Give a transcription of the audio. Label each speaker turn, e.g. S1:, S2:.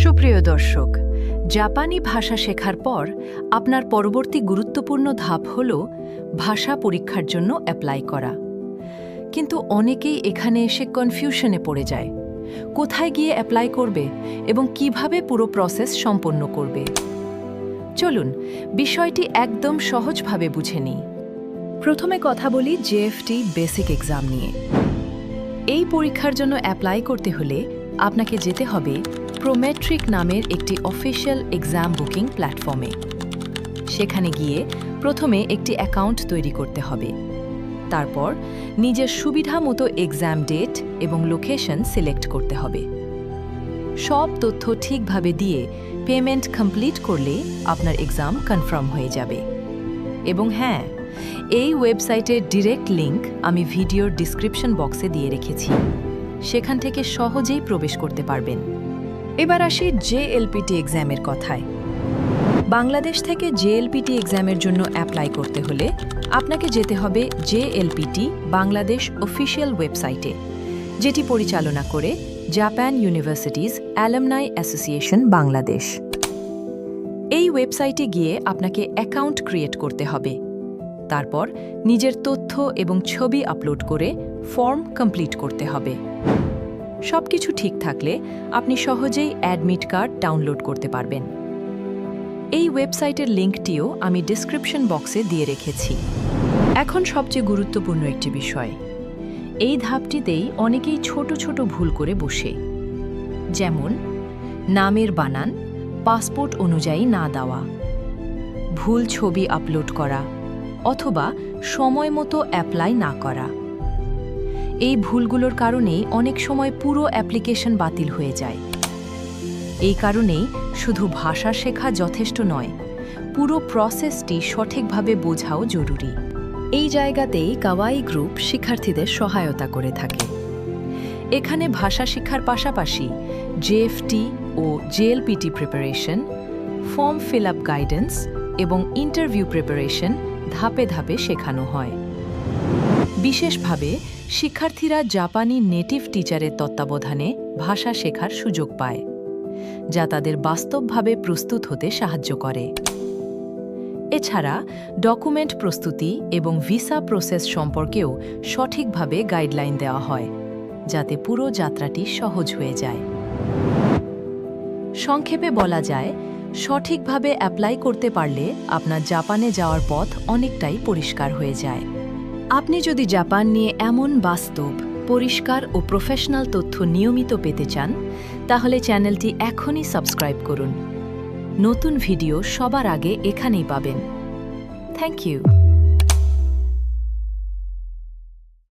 S1: সুপ্রিয় দর্শক, জাপানি ভাষা শেখার পর আপনার পরবর্তী গুরুত্বপূর্ণ ধাপ হল ভাষা পরীক্ষার জন্য অ্যাপ্লাই করা। কিন্তু অনেকেই এখানে এসে কনফিউশনে পড়ে যায়। কোথায় গিয়ে অ্যাপ্লাই করবে এবং কিভাবে পুরো প্রসেস সম্পন্ন করবে। চলুন বিষয়টি একদম সহজভাবে বুঝে নিই। প্রথমে কথা বলি JFT বেসিক এক্সাম নিয়ে। এই পরীক্ষার জন্য অ্যাপ্লাই করতে হলে আপনাকে যেতে হবে প্রোমেট্রিক নামের একটি অফিসিয়াল এক্সাম বুকিং প্ল্যাটফর্মে। সেখানে গিয়ে প্রথমে একটি অ্যাকাউন্ট তৈরি করতে হবে। তারপর নিজের সুবিধা মতো এক্সাম ডেট এবং লোকেশন সিলেক্ট করতে হবে। সব তথ্য ঠিকভাবে দিয়ে পেমেন্ট কমপ্লিট করলে আপনার এক্সাম কনফার্ম হয়ে যাবে। এবং হ্যাঁ, এই ওয়েবসাইটের ডিরেক্ট লিংক আমি ভিডিওর ডিসক্রিপশন বক্সে দিয়ে রেখেছি। সেখান থেকে সহজেই প্রবেশ করতে পারবেন। এবার আসি JLPT এক্সামের কথায়। বাংলাদেশ থেকে JLPT এক্সামের জন্য অ্যাপ্লাই করতে হলে আপনাকে যেতে হবে JLPT বাংলাদেশ অফিসিয়াল ওয়েবসাইটে, যেটি পরিচালনা করে Japan universities alumni association Bangladesh. এই ওয়েবসাইটে গিয়ে আপনাকে অ্যাকাউন্ট ক্রিয়েট করতে হবে। তারপর নিজের তথ্য এবং ছবি আপলোড করে ফর্ম কমপ্লিট করতে হবে। সবকিছু ঠিক থাকলে আপনি সহজেই অ্যাডমিট কার্ড ডাউনলোড করতে পারবেন। এই ওয়েবসাইটের লিঙ্কটিও আমি ডিসক্রিপশন বক্সে দিয়ে রেখেছি। এখন সবচেয়ে গুরুত্বপূর্ণ একটি বিষয়। এই ধাপটিতেই অনেকেই ছোট ছোট ভুল করে বসে, যেমন নামের বানান পাসপোর্ট অনুযায়ী না দেওয়া, ভুল ছবি আপলোড করা অথবা সময় মতো অ্যাপ্লাই না করা। এই ভুলগুলোর কারণেই অনেক সময় পুরো অ্যাপ্লিকেশন বাতিল হয়ে যায়। এই কারণেই শুধু ভাষা শেখা যথেষ্ট নয়, পুরো প্রসেসটি সঠিকভাবে বোঝাও জরুরি। এই জায়গাতেই কাওয়াই গ্রুপ শিক্ষার্থীদের সহায়তা করে থাকে। এখানে ভাষা শিক্ষার পাশাপাশি JFT ও JLPT preparation, form fill up guidance এবং ইন্টারভিউ প্রিপারেশন ধাপে ধাপে শেখানো হয়। বিশেষভাবে শিক্ষার্থীরা জাপানি নেটিভ টিচারের তত্ত্বাবধানে ভাষা শেখার সুযোগ পায়, যা তাদের বাস্তবভাবে প্রস্তুত হতে সাহায্য করে। এছাড়া ডকুমেন্ট প্রস্তুতি এবং ভিসা প্রসেস সম্পর্কেও সঠিকভাবে গাইডলাইন দেওয়া হয়, যাতে পুরো যাত্রাটি সহজ হয়ে যায়। সংক্ষেপে বলা যায়, সঠিকভাবে অ্যাপ্লাই করতে পারলে আপনার জাপানে যাওয়ার পথ অনেকটাই পরিষ্কার হয়ে যায়। আপনি যদি জাপান নিয়ে এমন বাস্তব, পরিষ্কার ও প্রফেশনাল তথ্য নিয়মিত পেতে চান, তাহলে চ্যানেলটি এখনই সাবস্ক্রাইব করুন। নতুন ভিডিও সবার আগে এখানেই পাবেন। Thank you.